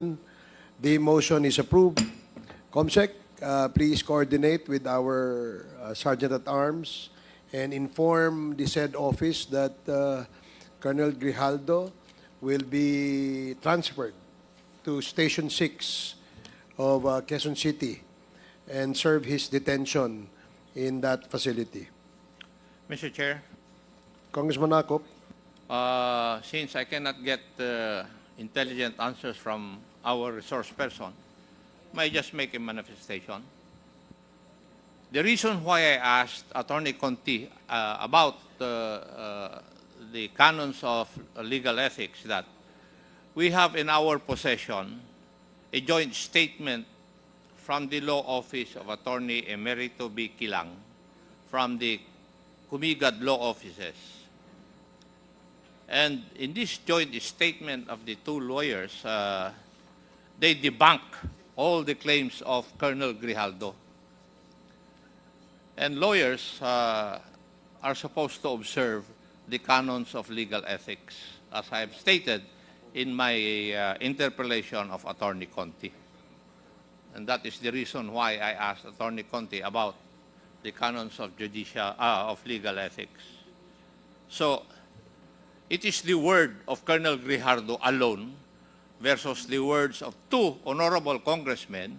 The motion is approved. Comsec, please coordinate with our Sergeant at Arms and inform the said office that Colonel Grijaldo will be transferred to Station 6 of Quezon City and serve his detention in that facility. Mr. Chair, Congressman Akop, since I cannot get intelligent answers from our resource person, may I just make a manifestation? The reason why I asked Attorney Conti about the canons of legal ethics that we have in our possession a joint statement from the law office of Attorney Emerito B. Kilang from the Kumigad law offices. And in this joint statement of the two lawyers, they debunk all the claims of Colonel Grijaldo. And lawyers are supposed to observe the canons of legal ethics, as I have stated in my interpellation of Attorney Conti. And that is the reason why I asked Attorney Conti about the canons of legal ethics. So, it is the word of Colonel Grijaldo alone versus the words of two honorable congressmen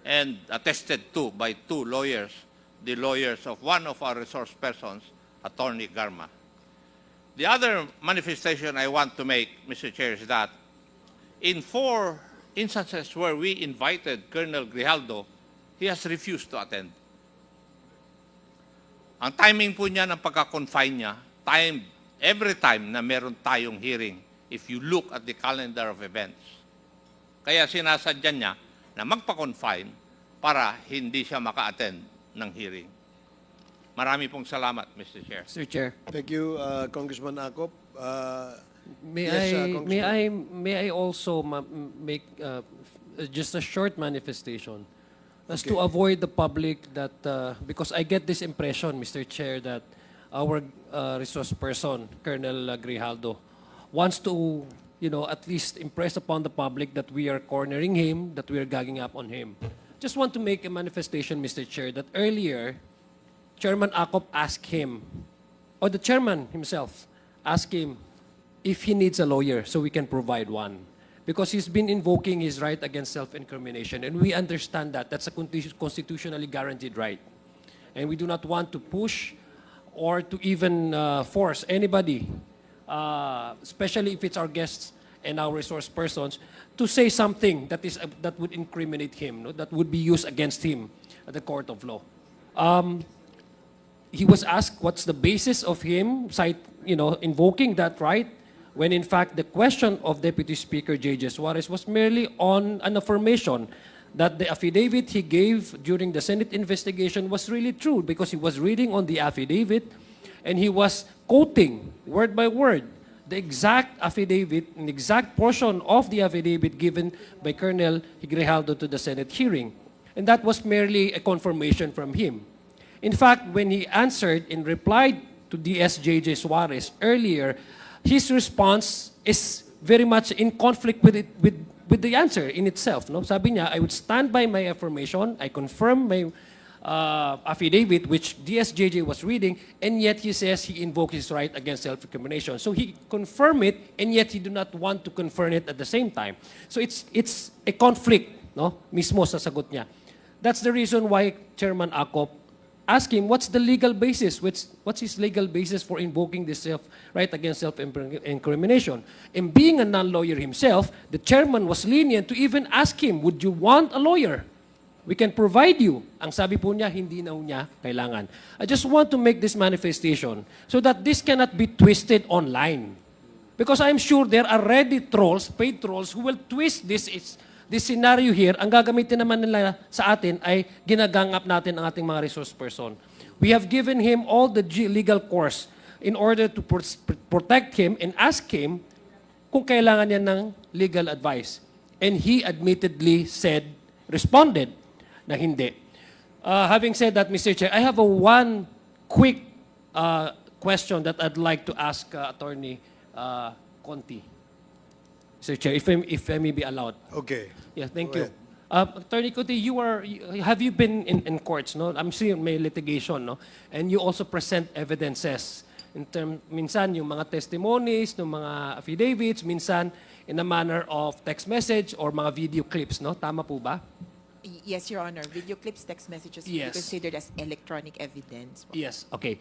and attested to by two lawyers, the lawyers of one of our resource persons, Attorney Garma. The other manifestation I want to make, Mr. Chair, is that in 4 instances where we invited Colonel Grijaldo, he has refused to attend. Ang timing po niya ng pagka-confine niya, every time na meron tayong hearing, if you look at the calendar of events. Kaya sinasadya niya na magpa-confine para hindi siya maka-attend ng hearing. Marami pong salamat, Mr. Chair. Mr. Chair, thank you, Congressman Akop. may I also make just a short manifestation as to avoid the public that because I get this impression, Mr. Chair, that our resource person, Colonel Grijaldo, wants to, at least impress upon the public that we are cornering him, that we are gagging up on him. Just want to make a manifestation, Mr. Chair, that earlier, Chairman Akop asked him, or the chairman himself asked him if he needs a lawyer so we can provide one. Because he's been invoking his right against self-incrimination, and we understand that. That's a constitutionally guaranteed right. And we do not want to push or to even force anybody, especially if it's our guests and our resource persons, to say something that would incriminate him, that would be used against him at the court of law. He was asked what's the basis of him invoking that right, when in fact the question of Deputy Speaker J.J. Suarez was merely on an affirmation that the affidavit he gave during the Senate investigation was really true, because he was reading on the affidavit and he was quoting word by word the exact affidavit, an exact portion of the affidavit given by Colonel Grijaldo to the Senate hearing. And that was merely a confirmation from him. In fact, when he answered and replied to DS.J.J. Suarez earlier, his response is very much in conflict with the answer in itself. No? Sabi niya, I would stand by my affirmation, I confirm my affidavit, which DS.J.J. was reading, and yet he says he invoked his right against self-incrimination. So he confirmed it, and yet he do not want to confirm it at the same time. So it's a conflict, no? Mismo sa sagot niya. That's the reason why Chairman Akop asked him, what's the legal basis? What's his legal basis for invoking this right against self-incrimination? And being a non-lawyer himself, the chairman was lenient to even ask him, would you want a lawyer? We can provide you. Ang sabi po niya, hindi na niya kailangan. I just want to make this manifestation so that this cannot be twisted online. Because I'm sure there are ready trolls, paid trolls, who will twist this scenario here. Ang gagamitin naman nila sa atin ay ginagangap natin ang ating mga resource person. We have given him all the legal course in order to protect him and ask him kung kailangan niya ng legal advice. And he admittedly responded na hindi. Having said that, Mr. Chair, I have one quick question that I'd like to ask Attorney Conti. Mr. Chair, if I may be allowed. Okay. Yeah, thank Go you. Attorney Cote, have you been in courts, no? I'm seeing may litigation, no? And you also present evidences minsan yung mga testimonies, ng mga affidavits, minsan in a manner of text message or mga video clips, no? Tama po ba? Yes, Your Honor. Video clips, text messages will Yes. be considered as electronic evidence. Yes, okay.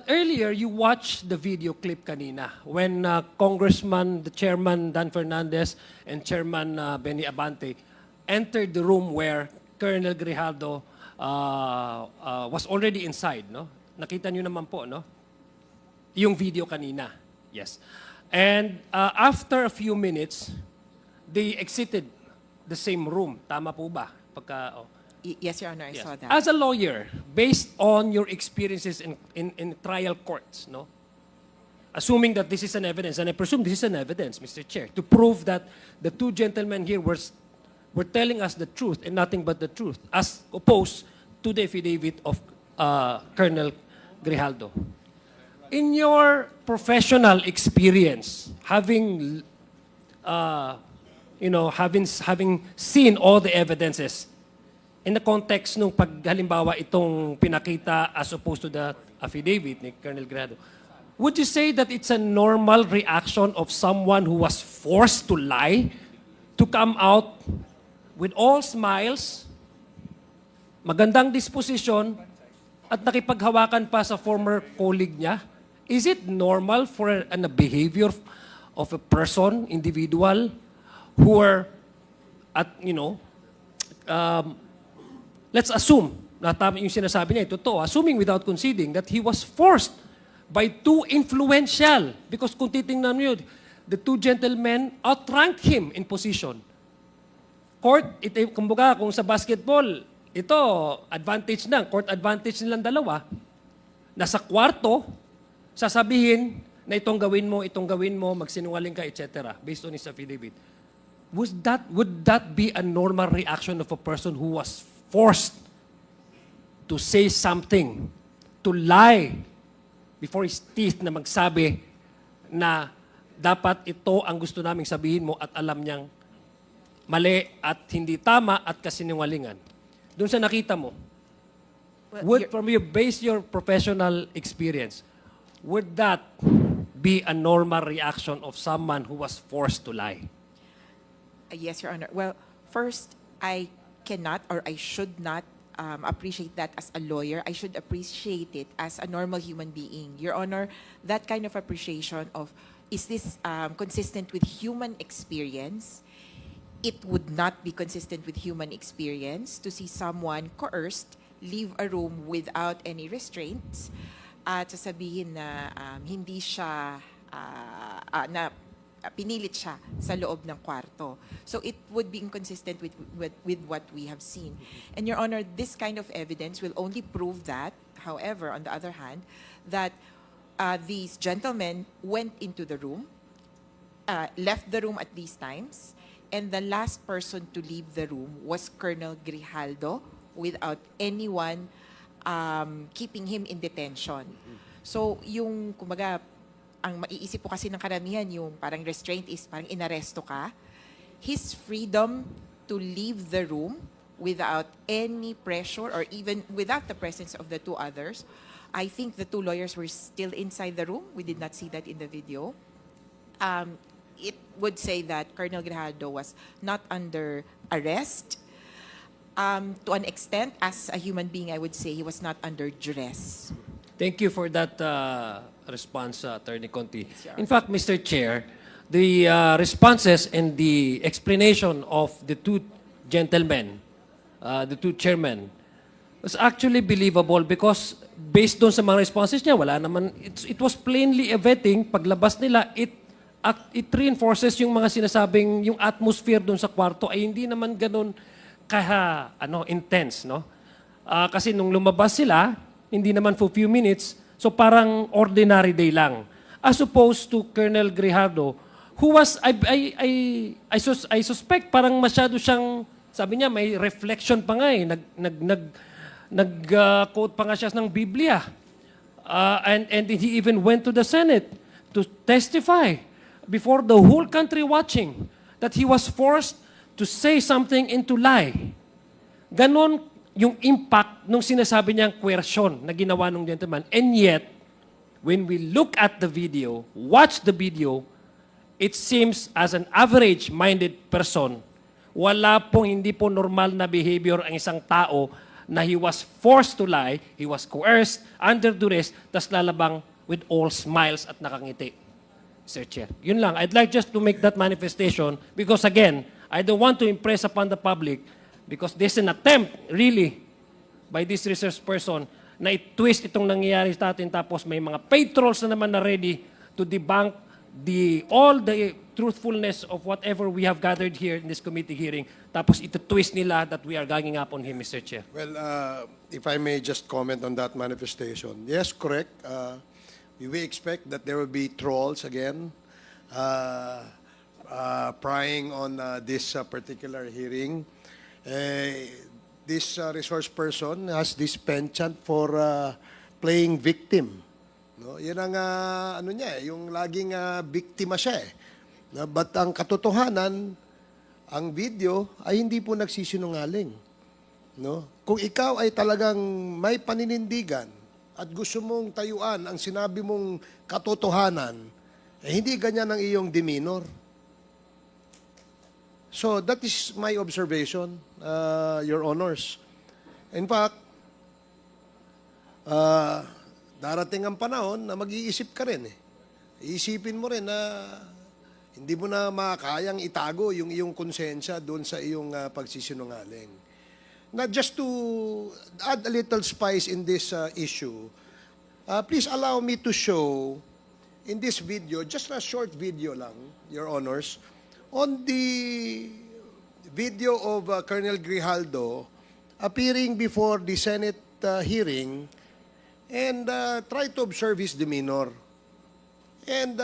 Earlier, you watched the video clip kanina when Congressman, the Chairman Dan Fernandez and Chairman Benny Abante entered the room where Colonel Grijaldo was already inside, no? Nakita niyo naman po, no? Yung video kanina. Yes. And after a few minutes, they exited the same room. Tama po ba? Yes, Your Honor, I Yes. saw that. As a lawyer, based on your experiences in trial courts, no? Assuming that this is an evidence, and I presume this is an evidence, Mr. Chair, to prove that the two gentlemen here were telling us the truth and nothing but the truth, as opposed to the affidavit of Colonel Grijaldo. In your professional experience, having having seen all the evidences, in the context nung halimbawa itong pinakita as opposed to the affidavit ni Colonel Grado, would you say that it's a normal reaction of someone who was forced to lie to come out with all smiles, magandang disposition, at nakipaghawakan pa sa former colleague niya? Is it normal for a behavior of a person, individual, who are let's assume, na tama yung sinasabi niya, totoo, assuming without conceding that he was forced by two influential, because kung titingnan niyo, the two gentlemen outranked him in position. Court, kumbaga, kung sa basketball, ito, advantage na, court advantage nilang dalawa, nasa kwarto, sasabihin na itong gawin mo, magsinungaling ka, etc. based on his affidavit. Would that be a normal reaction of a person who was forced to say something, to lie before his teeth na magsabi na dapat ito ang gusto naming sabihin mo at alam niyang mali at hindi tama at kasinungalingan? Doon sa nakita mo, from your professional experience, would that be a normal reaction of someone who was forced to lie? Yes, Your Honor. Well, first, I cannot or I should not appreciate that as a lawyer. I should appreciate it as a normal human being. Your Honor, that kind of appreciation of, is this consistent with human experience? It would not be consistent with human experience to see someone coerced leave a room without any restraints at sasabihin na hindi siya, na pinilit siya sa loob ng kwarto. So it would be inconsistent with what we have seen. And Your Honor, this kind of evidence will only prove that, however, on the other hand, that these gentlemen went into the room, left the room at these times, and the last person to leave the room was Colonel Grijaldo without anyone keeping him in detention. So yung, kumbaga, ang maiisip po kasi ng karamihan, yung parang restraint is parang inaresto ka. His freedom to leave the room without any pressure or even without the presence of the two others. I think the two lawyers were still inside the room. We did not see that in the video. It would say that Colonel Grijaldo was not under arrest. To an extent, as a human being, I would say he was not under duress. Thank you for that response, Attorney Conti. In fact, Mr. Chair, the responses and the explanation of the two gentlemen, the two chairmen, was actually believable because based on sa mga responses niya, wala naman, it was plainly evident, paglabas nila, it reinforces yung mga sinasabing, yung atmosphere doon sa kwarto ay hindi naman ganun intense, no? Kasi nung lumabas sila, hindi naman for few minutes, so parang ordinary day lang. As opposed to Colonel Grijaldo, who was, I suspect, parang masyado siyang, sabi niya, may reflection pa nga eh, nag-quote pa nga siya ng Biblia. And he even went to the Senate to testify before the whole country watching that he was forced to say something and to lie. Ganon yung impact nung sinasabi niyang coercion na ginawa ng gentleman. And yet, when we look at the video, watch the video, it seems as an average-minded person, wala pong hindi po normal na behavior ang isang tao na he was forced to lie, he was coerced, under duress, tas lalabang with all smiles at nakangiti. Sir Chair. Yun lang. I'd like just to make that manifestation because again, I don't want to impress upon the public because there's an attempt really by this research person na i-twist itong nangyayari sa atin tapos may mga paid trolls na naman na ready to debunk all the truthfulness of whatever we have gathered here in this committee hearing. Tapos ito twist nila that we are ganging up on him, Mr. Chair. Well, if I may just comment on that manifestation. Yes, correct. We expect that there will be trolls again prying on this particular hearing. This resource person has this penchant for playing victim. No, yan ang ano niya, yung laging biktima siya eh. But ang katotohanan, ang video ay hindi po nagsisinungaling. No? Kung ikaw ay talagang may paninindigan at gusto mong tayuan ang sinabi mong katotohanan, eh hindi ganyan ang iyong demeanor. So that is my observation, Your Honors. In fact, darating ang panahon na mag-iisip ka rin eh. Iisipin mo rin na hindi mo na makakayang itago yung iyong konsensya doon sa iyong pagsisinungaling. Now, just to add a little spice in this issue, please allow me to show in this video, just a short video lang, Your Honors, on the video of Colonel Grijaldo appearing before the Senate hearing and try to observe his demeanor. And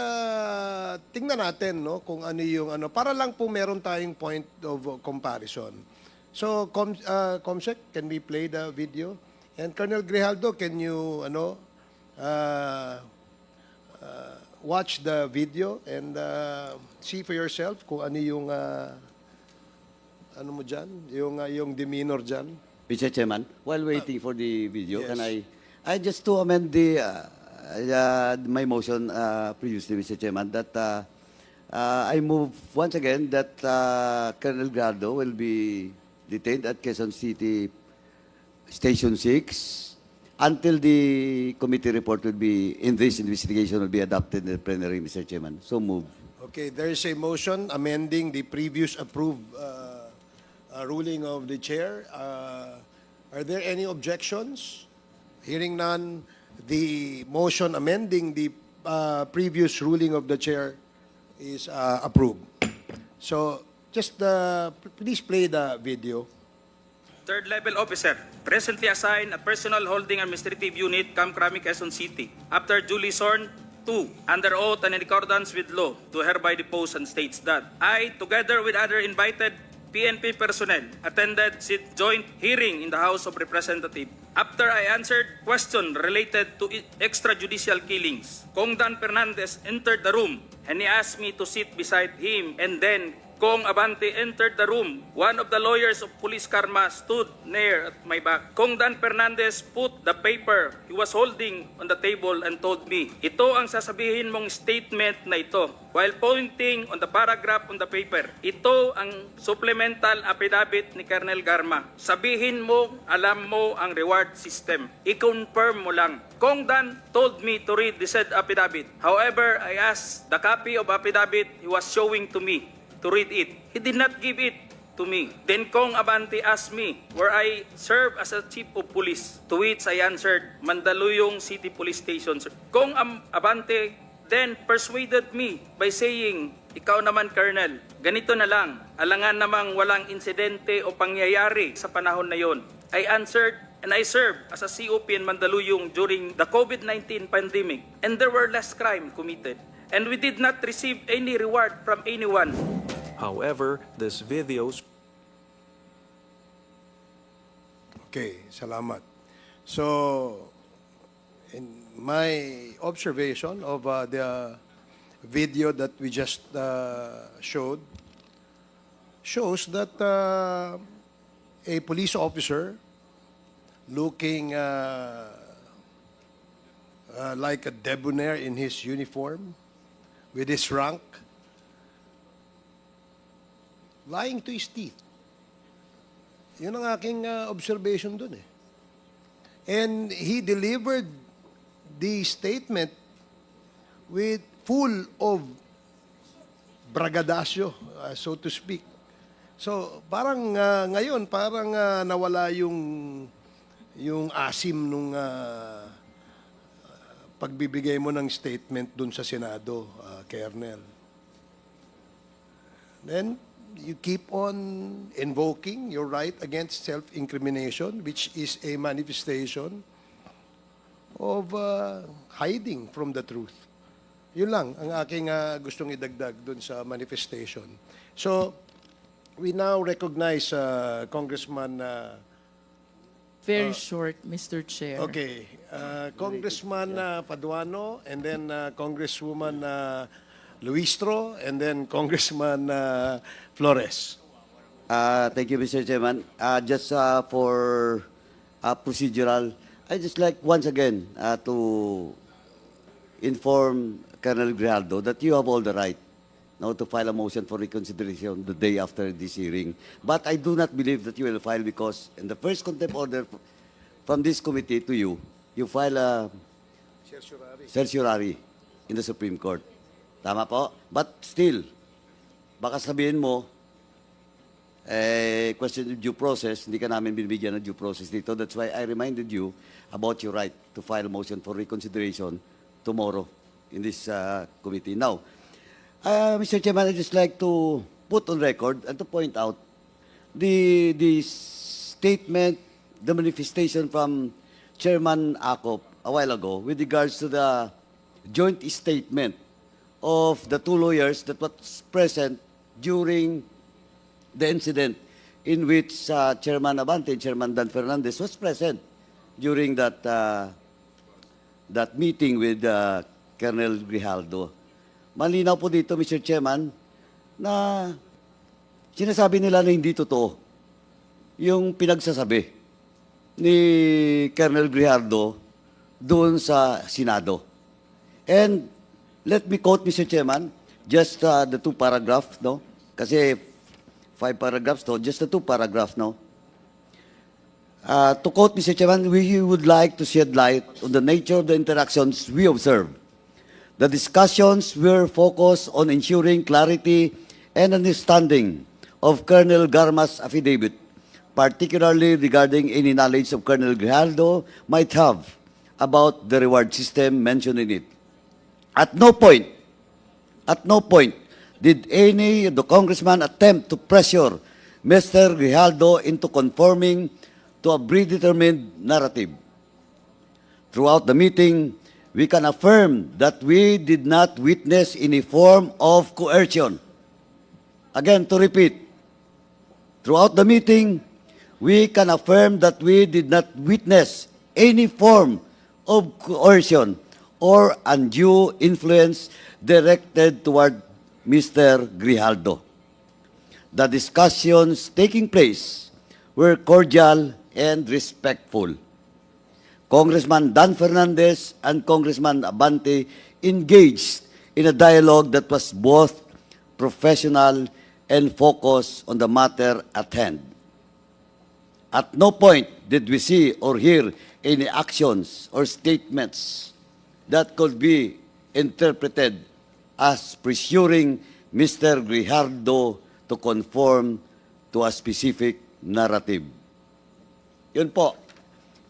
tingnan natin no kung ano yung ano para lang po meron tayong point of comparison. So Comsec, can we play the video? And Colonel Grijaldo, can you watch the video and see for yourself kung ano yung ano mo diyan, yung demeanor diyan? Mr. Chairman, while waiting for the video, Yes. can I just to amend my motion previously, Mr. Chairman, that I move once again that Colonel Gardo will be detained at Quezon City Station 6 until the committee report will be, in this investigation, will be adopted in the plenary, Mr. Chairman. So move. Okay, there is a motion amending the previous approved ruling of the chair. Are there any objections? Hearing none, the motion amending the previous ruling of the chair is approved. So, just please play the video. Third level officer, presently assigned at Personal Holding Administrative Unit, Camp Crame, Quezon City. After duly sworn to, under oath and in accordance with law, to hereby depose and states that I, together with other invited PNP personnel, attended joint hearing in the House of Representatives. After I answered questions related to extrajudicial killings, Kong Dan Fernandez entered the room and he asked me to sit beside him, and then Kong Abante entered the room. One of the lawyers of Police Karma stood near at my back. Kong Dan Fernandez put the paper he was holding on the table and told me, ito ang sasabihin mong statement na ito. While pointing on the paragraph on the paper, ito ang supplemental affidavit ni Colonel Garma. Sabihin mo, alam mo ang reward system. I-confirm mo lang. Kong Dan told me to read the said affidavit. However, I asked the copy of affidavit he was showing to me to read it. He did not give it to me. Then Kong Abante asked me where I serve as a chief of police, to which I answered, Mandaluyong City Police Station. Kong Abante then persuaded me by saying, ikaw naman, Colonel, ganito na lang, alangan namang walang insidente o pangyayari sa panahon na yon. I answered, and I served as a COP in Mandaluyong during the COVID-19 pandemic, and there were less crime committed. And we did not receive any reward from anyone. However, this videos. Okay, salamat. So, in my observation of the video that we just showed shows that a police officer looking like a debonair in his uniform with his rank, lying to his teeth. Yun ang aking observation dun eh. And he delivered the statement with full of bragadasyo, so to speak. So, parang ngayon, parang nawala yung asim nung pagbibigay mo ng statement dun sa Senado, Colonel. Then, you keep on invoking your right against self-incrimination, which is a manifestation of hiding from the truth. Yun lang ang aking gustong idagdag dun sa manifestation. So, we now recognize Congressman... Very short, Mr. Chair. okay, Congressman Paduano, and then Congresswoman Luistro, and then Congressman Flores. Thank you, Mr. Chairman. Just for procedural, I just like once again to inform Colonel Grijaldo that you have all the right now to file a motion for reconsideration the day after this hearing. But I do not believe that you will file because in the first contempt order from this committee to you, you file a certiorari in the Supreme Court. Tama po? But still, baka sabihin mo, question of due process, hindi ka namin binibigyan ng due process dito. That's why I reminded you about your right to file a motion for reconsideration tomorrow in this committee. Now, Mr. Chairman, I'd just like to put on record and to point out the statement, the manifestation from Chairman Acop a while ago with regards to the joint statement of the two lawyers that was present during the incident in which Chairman Abante and Chairman Dan Fernandez was present during that meeting with Colonel Grijaldo. Malinaw po dito, Mr. Chairman, na sinasabi nila na hindi totoo yung pinagsasabi ni Colonel Grijaldo doon sa Senado. And let me quote, Mr. Chairman, just the two paragraphs, no? Kasi 5 paragraphs, no? Just the 2 paragraphs, no? To quote, Mr. Chairman, we would like to shed light on the nature of the interactions we observed. The discussions were focused on ensuring clarity and understanding of Colonel Garma's affidavit, particularly regarding any knowledge of Colonel Grijaldo might have about the reward system mentioned in it. At no point did any of the congressman attempt to pressure Mr. Grijaldo into conforming to a predetermined narrative. Throughout the meeting, we can affirm that we did not witness any form of coercion. Again, to repeat, throughout the meeting, we can affirm that we did not witness any form of coercion or undue influence directed toward Mr. Grijaldo. The discussions taking place were cordial and respectful. Congressman Dan Fernandez and Congressman Abante engaged in a dialogue that was both professional and focused on the matter at hand. At no point did we see or hear any actions or statements that could be interpreted as pressuring Mr. Grijaldo to conform to a specific narrative. Yun po.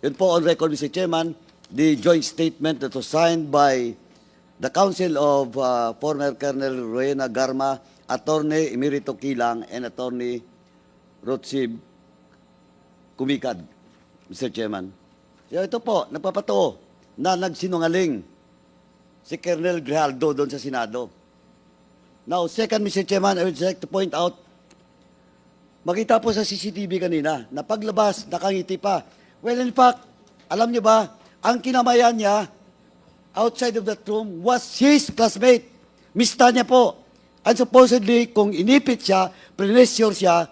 Yun po on record, Mr. Chairman, the joint statement that was signed by the Council of former Colonel Rowena Garma, Attorney Emerito Kilang, and Attorney Rotsib Kumikad, Mr. Chairman. So ito po, nagpapatoo na nagsinungaling si Colonel Grijaldo doon sa Senado. Now, second, Mr. Chairman, I would like to point out, makita po sa CCTV kanina, na paglabas, nakangiti pa. Well, in fact, alam niyo ba, ang kinamayan niya outside of that room was his classmate, Mista niya po. And supposedly, kung inipit siya, pressure siya,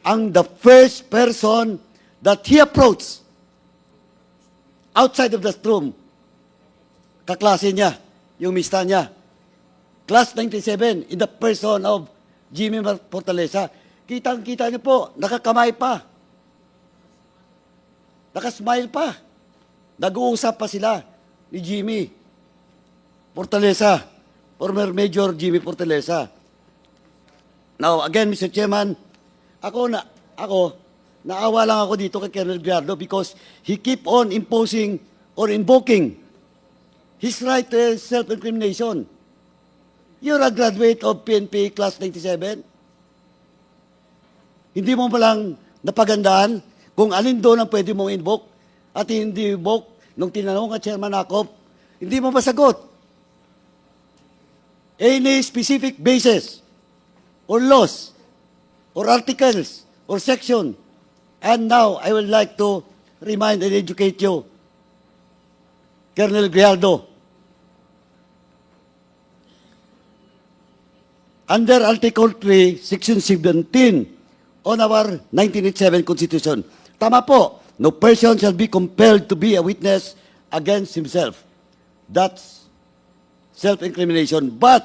ang the first person that he approached outside of the room, kaklase niya, yung mista niya. Class 97, in the person of Jimmy Fortaleza. Kitang-kita niyo po, nakakamay pa. Nakasmile pa. Nag-uusap pa sila ni Jimmy Fortaleza, former Major Jimmy Fortaleza. Now, again, Mr. Chairman, naawa lang ako dito kay Colonel Gallardo because he keep on imposing or invoking his right to self-incrimination. You're a graduate of PNP Class 97. Hindi mo palang napagandaan kung alin doon ang pwede mong invoke at hindi invoke nung tinanong ka Chairman Akop, hindi mo masagot. Any specific basis or laws or articles or section. And now, I would like to remind and educate you, Colonel Grijaldo. Under Article 3, Section 17 on our 1987 Constitution, tama po, no person shall be compelled to be a witness against himself. That's self-incrimination. But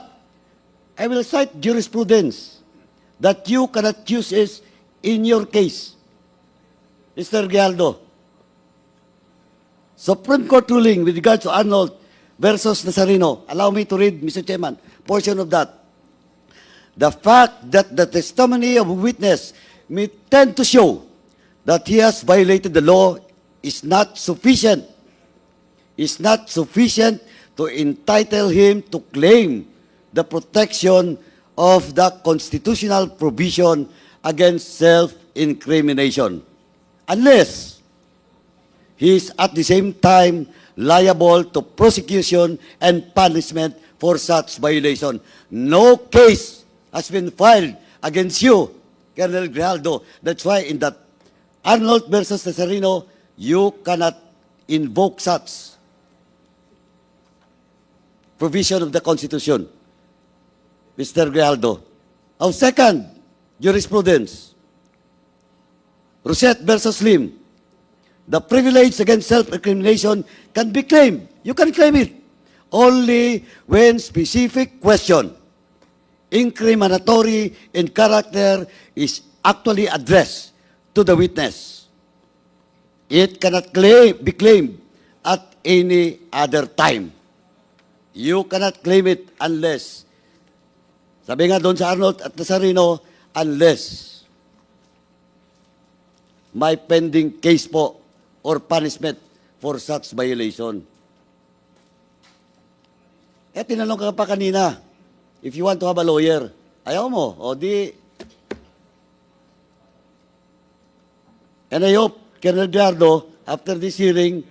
I will cite jurisprudence that you cannot use is in your case. Mr. Grijaldo, Supreme Court ruling with regards to Arnold versus Nazareno. Allow me to read, Mr. Chairman, portion of that. The fact that the testimony of a witness may tend to show that he has violated the law is not sufficient to entitle him to claim the protection of the constitutional provision against self-incrimination, unless he is at the same time liable to prosecution and punishment for such violation. No case has been filed against you, Colonel Grijaldo. That's why in that Arnold versus Nazareno, you cannot invoke such provision of the Constitution, Mr. Grijaldo. Our second jurisprudence, Rosette versus Lim. The privilege against self-incrimination can be claimed. You can claim it only when specific question, incriminatory in character, is actually addressed to the witness. It cannot be claimed at any other time. You cannot claim it unless, sabi nga doon sa Arnold at Nazareno, unless may pending case po or punishment for such violation. Eh, tinanong ka pa kanina, if you want to have a lawyer, ayaw mo, o di. And I hope, Colonel Gallardo, after this hearing,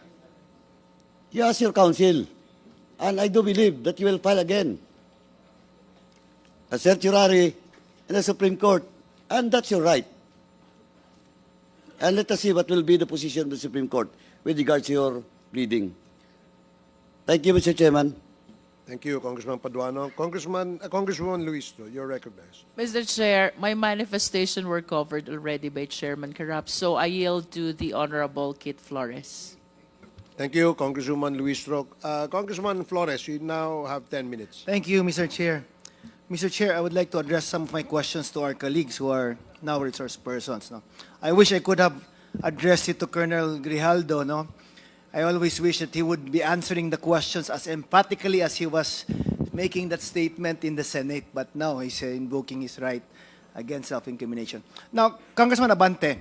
you ask your counsel, and I do believe that you will file again a certiorari in the Supreme Court, and that's your right. And let us see what will be the position of the Supreme Court with regard to your pleading. Thank you, Mr. Chairman. Thank you, Congressman Paduano. Congresswoman Luistro, you're recognized. Mr. Chair, my manifestation were covered already by Chairman Carap, so I yield to the Honorable Kit Flores. Thank you, Congresswoman Luistro. Congressman Flores, you now have 10 minutes. Thank you, Mr. Chair. Mr. Chair, I would like to address some of my questions to our colleagues who are now resource persons. No? I wish I could have addressed it to Colonel Grijaldo. No? I always wish that he would be answering the questions as emphatically as he was making that statement in the Senate, but now he's invoking his right against self-incrimination. Now, Congressman Abante,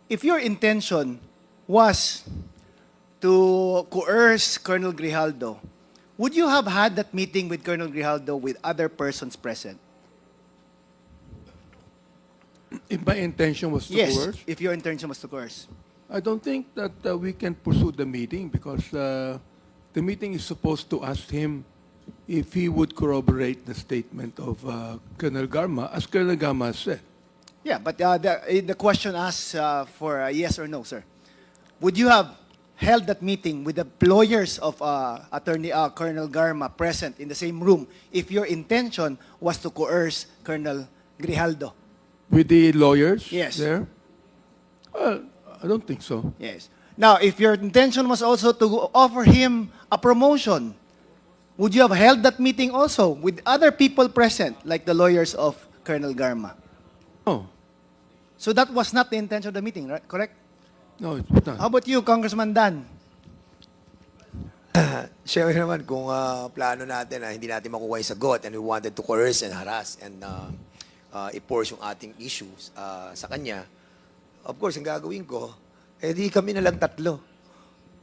if your intention was to coerce Colonel Grijaldo, would you have had that meeting with Colonel Grijaldo with other persons present? If my intention was to Yes, coerce, if your intention was to coerce. I don't think that we can pursue the meeting because the meeting is supposed to ask him if he would corroborate the statement of Colonel Garma, as Colonel Garma has said. Yeah, but the question asks for a yes or no, sir. Would you have held that meeting with the lawyers of Attorney Colonel Garma present in the same room if your intention was to coerce Colonel Grijaldo? With the lawyers Yes. there? I don't think so. Yes. Now, if your intention was also to offer him a promotion, would you have held that meeting also with other people present, like the lawyers of Colonel Garma? No, So that was not the intention of the meeting, right? Correct? no, it's How not. about you, Congressman Dan? Siyempre naman, kung plano natin na hindi natin makuha yung sagot and we wanted to coerce and harass and i-force yung ating issues sa kanya, of course, ang gagawin ko, di kami na lang tatlo.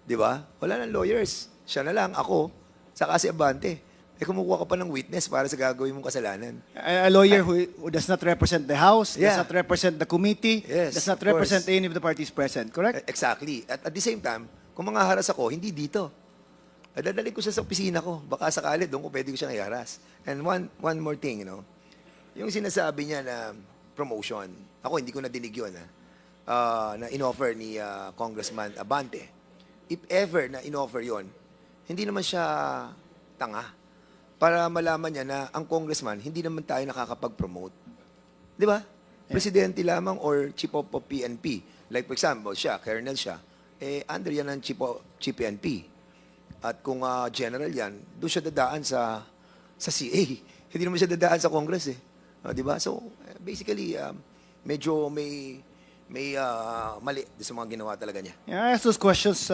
Di ba? Wala nang lawyers. Siya na lang, ako, saka si Abante. Kumukuha ka pa ng witness para sa gagawin mong kasalanan. A lawyer who does not represent the House, does Yeah. not represent the committee, Yes, does not of course. represent any of the parties present, correct? Exactly. At the same time, kung mga haras ako, hindi dito. Dadalhin ko siya sa opisina ko. Baka sakali, doon ko pwede ko siyang i-harass. And one more thing, yung sinasabi niya na promotion, ako hindi ko nadinig yun, na in-offer ni Congressman Abante. If ever na in-offer yon, hindi naman siya tanga. Para malaman niya na ang congressman, hindi naman tayo nakakapag-promote. Di ba? Presidente lamang or chief of PNP. Like for example, siya, colonel siya, under yan ang chief PNP. At kung general yan, doon siya dadaan sa CA. Hindi naman siya dadaan sa Congress di ba? So, basically, medyo may mali sa mga ginawa talaga niya. Yeah, I ask those questions,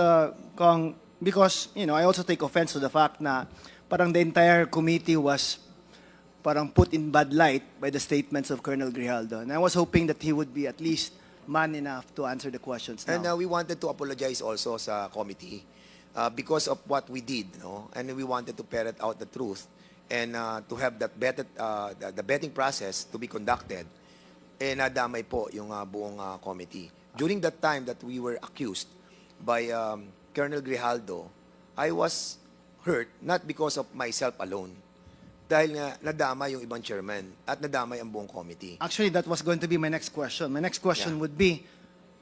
Kong, because, I also take offense to the fact na parang the entire committee was parang put in bad light by the statements of Colonel Grijaldo. And I was hoping that he would be at least man enough to answer the questions now. And we wanted to apologize also sa committee because of what we did, and we wanted to ferret out the truth and to have that the vetting process to be conducted. Nadamay po yung buong committee. During that time that we were accused by Colonel Grijaldo, I was hurt not because of myself alone. Dahil nga nadamay yung ibang chairman at nadamay ang buong committee. Actually, that was going to be my next question. My next question Yeah. would be,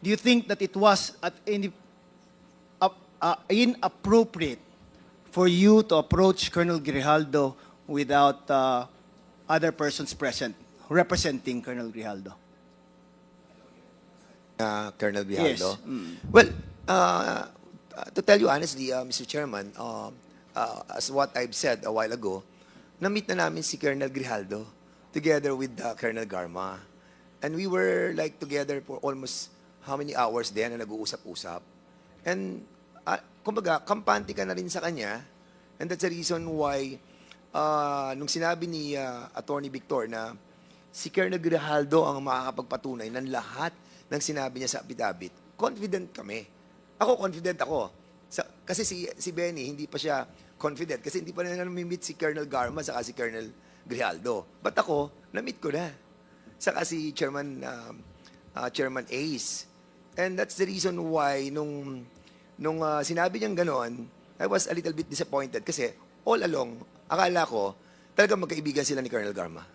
do you think that it was inappropriate for you to approach Colonel Grijaldo without other persons present, representing Colonel Grijaldo? Colonel Grijaldo? Yes. Well, to tell you honestly, Mr. Chairman, as what I've said a while ago, na-meet na namin si Colonel Grijaldo together with Colonel Garma. And we were like together for almost how many hours din na nag-uusap-usap. And kumbaga, kampante ka na rin sa kanya. And that's the reason why nung sinabi ni Attorney Victor na si Colonel Grijaldo ang makakapagpatunay ng lahat ng sinabi niya sa affidavit, confident kami. Ako, confident ako. Kasi si Benny, hindi pa siya confident kasi hindi pa na namimit si Colonel Garma saka si Colonel Grijaldo. But ako, na-meet ko na. Saka si Chairman Ace. And that's the reason why nung sinabi niyang ganon, I was a little bit disappointed kasi all along, akala ko talagang magkaibigan sila ni Colonel Garma.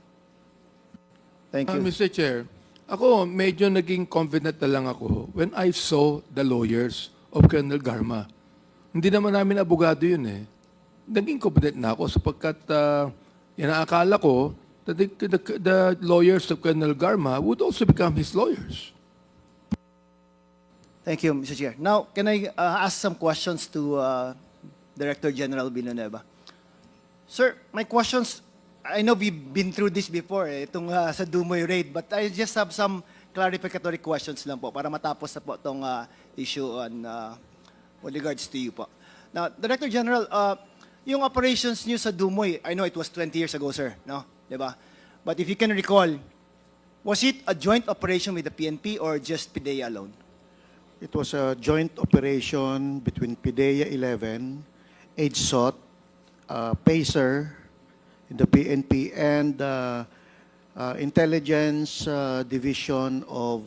Thank you. Mr. Chair, ako medyo naging confident na lang ako when I saw the lawyers of Colonel Garma. Hindi naman namin abogado yun Naging confident na ako sapagkat inaakala ko that the lawyers of Colonel Garma would also become his lawyers. Thank you, Mr. Chair. Now, can I ask some questions to Director General Villanueva? Sir, my questions, I know we've been through this before, itong sa Dumoy raid, but I just have some clarificatory questions lang po para matapos na po itong issue on with regards to you po. Now, Director General, yung operations niyo sa Dumoy, I know it was 20 years ago, sir, no? Diba? But if you can recall, was it a joint operation with the PNP or just PIDEA alone? It was a joint operation between PIDEA 11, HSOT, PACER, the PNP, and Intelligence Division of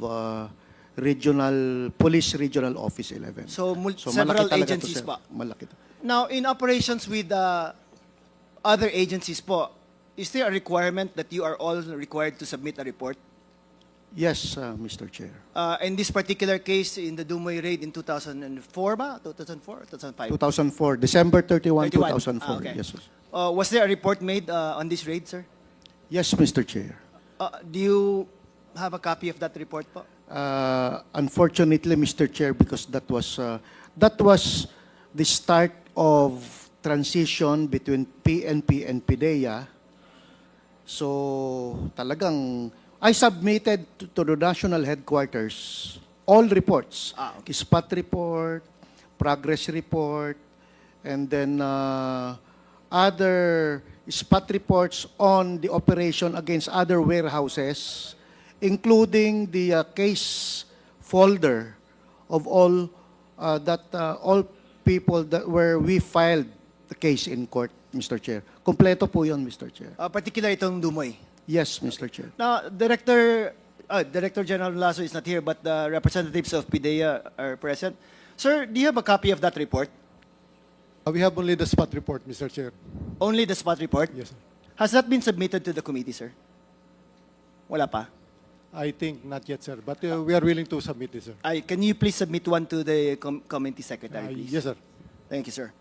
Police Regional Office 11. So, So several malaki talaga to, agencies sir. pa. Malaki to. Now, in operations with other agencies po, is there a requirement that you are all required to submit a report? Yes, Mr. Chair. In this particular case, in the Dumoy raid in 2004 ba? 2004? 2005? 2004, December 31, 31. 2004. Okay. Yes, sir. Was there a report made on this raid, sir? Yes, Mr. Chair. Do you have a copy of that report po? Unfortunately, Mr. Chair, because that was the start of transition between PNP and PIDEA. So talagang I submitted to the national headquarters all reports, Okay. spot report, progress report, and then other spot reports on the operation against other warehouses, including the case folder of all all people that where we filed the case in court, Mr. Chair. Kompleto po yun, Mr. Chair. Particular itong Dumoy. Yes, Mr. Chair. Now, Director General Lasso is not here, but the representatives of PIDEA are present. Sir, do you have a copy of that report? We have only the spot report, Mr. Chair. Only the spot report? Yes, sir. Has that been submitted to the committee, sir? Wala pa? I think not yet, sir. But we are willing to submit this, sir. Can you please submit one to the committee secretary, please? Yes, sir. Thank you, sir.